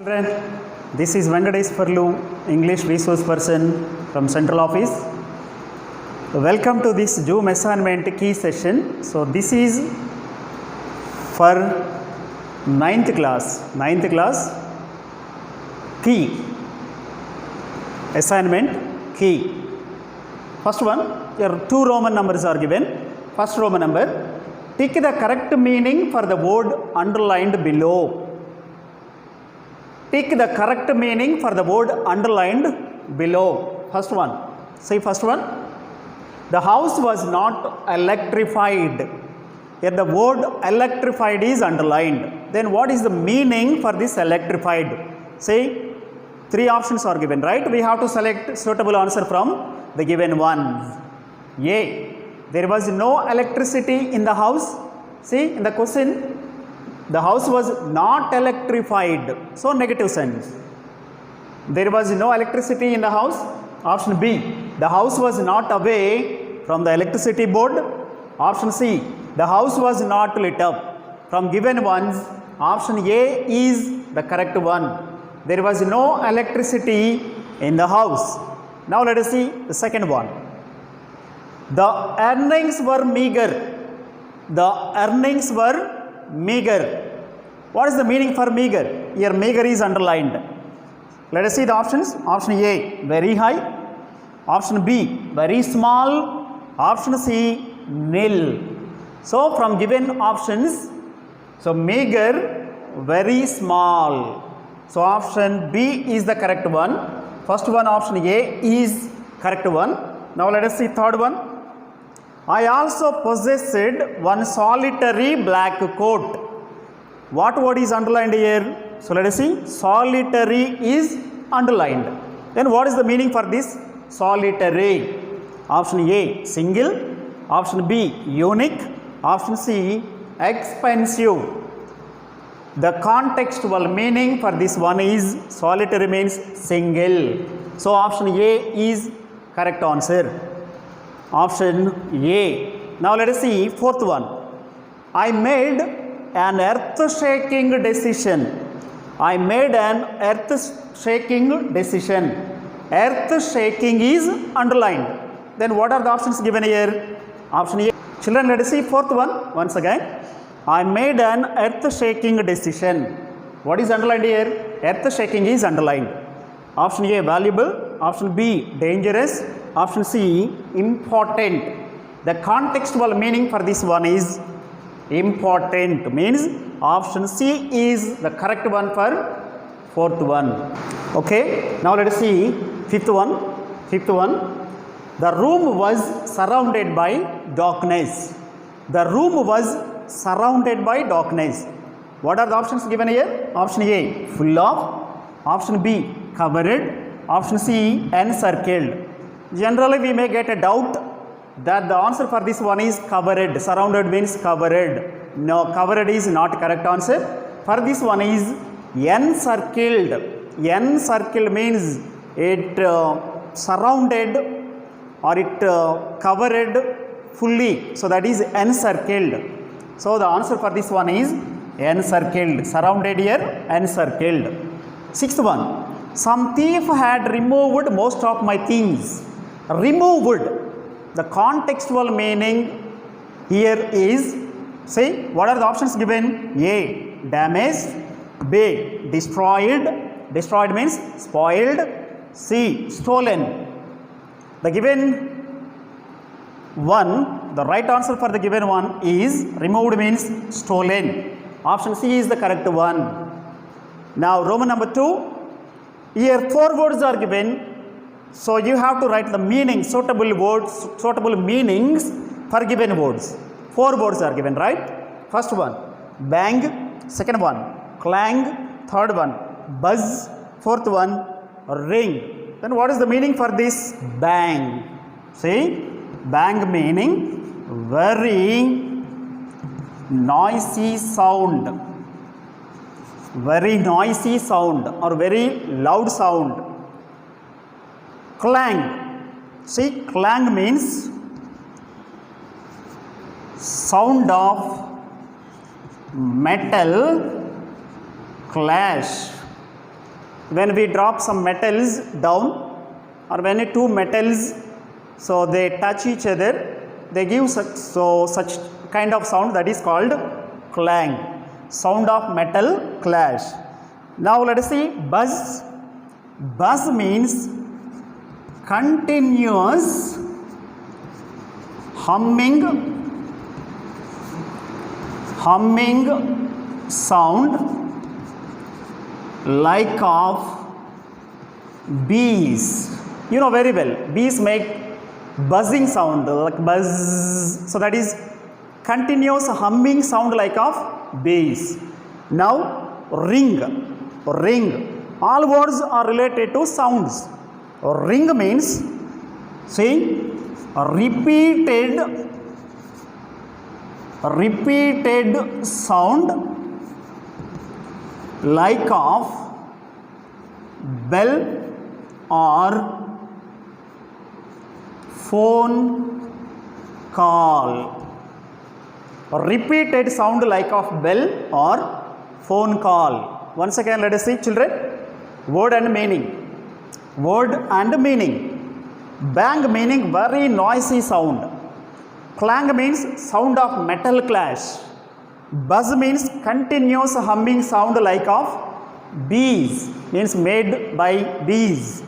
Children, this is Venkatesh Parlu, English resource person from Central Office. Welcome to this Zoom assignment key session. So this is for 9th class key assignment key. First one, your two Roman numbers are given. First Roman number, take the correct meaning for the word underlined below. Take the correct meaning for the word underlined below. First one. See first one. The house was not electrified. Here the word electrified is underlined. Then what is the meaning for this electrified? See, three options are given, right? We have to select suitable answer from the given ones. A. There was no electricity in the house. See, in the question, the house was not electrified. So, negative sense. There was no electricity in the house. Option B. The house was not away from the electricity board. Option C. The house was not lit up. From given ones, option A is the correct one. There was no electricity in the house. Now, let us see the second one. The earnings were meager. The earnings were meager. What is the meaning for meager? Here meager is underlined. Let us see the options. Option A, very high. Option B, very small. Option C, nil. So from given options, so meager, very small. So option B is the correct one. First one, option A is correct one. Now let us see third one. I also possessed one solitary black coat. What word is underlined here? So let us see. Solitary is underlined. Then what is the meaning for this? Solitary. Option A, single. Option B, unique. Option C, expensive. The contextual meaning for this one is solitary means single. So option A is correct answer. Option A. Now let us see fourth one. I made an earth-shaking decision. I made an earth-shaking decision. Earth-shaking is underlined. Then what are the options given here? Option A. Children, let us see fourth one once again. I made an earth-shaking decision. What is underlined here? Earth-shaking is underlined. Option A, valuable. Option B, dangerous. Option C, important. The contextual meaning for this one is important, means option C is the correct one for fourth one. Okay, now let us see fifth one. Fifth one. The room was surrounded by darkness. The room was surrounded by darkness. What are the options given here? Option A, full of. Option B, covered. Option C, encircled. Generally, we may get a doubt that the answer for this one is covered. Surrounded means covered. No, covered is not correct answer. For this one is encircled. Encircled means it surrounded or it covered fully. So that is encircled. So the answer for this one is encircled. Surrounded here, encircled. Sixth one. Some thief had removed most of my things. Removed. The contextual meaning here is, see, what are the options given? A, damaged. B, destroyed. Destroyed means spoiled. C, stolen. The given one, the right answer for the given one is removed means stolen. Option C is the correct one. Now Roman number 2. Here four words are given. So you have to write the meaning, suitable words, suitable meanings for given words. Four words are given, right? First one, bang. Second one, clang. Third one, buzz. Fourth one, ring. Then what is the meaning for this bang? See, bang meaning very noisy sound. Very noisy sound or very loud sound. Clang. See, clang means sound of metal clash. when we drop some metals down, or when two metals, so they touch each other, they give such kind of sound, that is called clang, sound of metal clash. Now let us see buzz. Buzz means continuous humming sound like of bees. You know very well, bees make buzzing sound like buzz, so that is continuous humming sound like of bees. Now ring. All words are related to sounds. Ring means, see, repeated sound like of bell or phone call. Repeated sound like of bell or phone call. Once again, let us see, children, word and meaning. Word and meaning. Bang meaning very noisy sound. Clang means sound of metal clash. Buzz means continuous humming sound like of bees, means made by bees.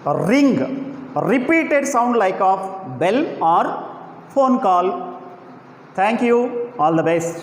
Ring, repeated sound like of bell or phone call. Thank you. All the best.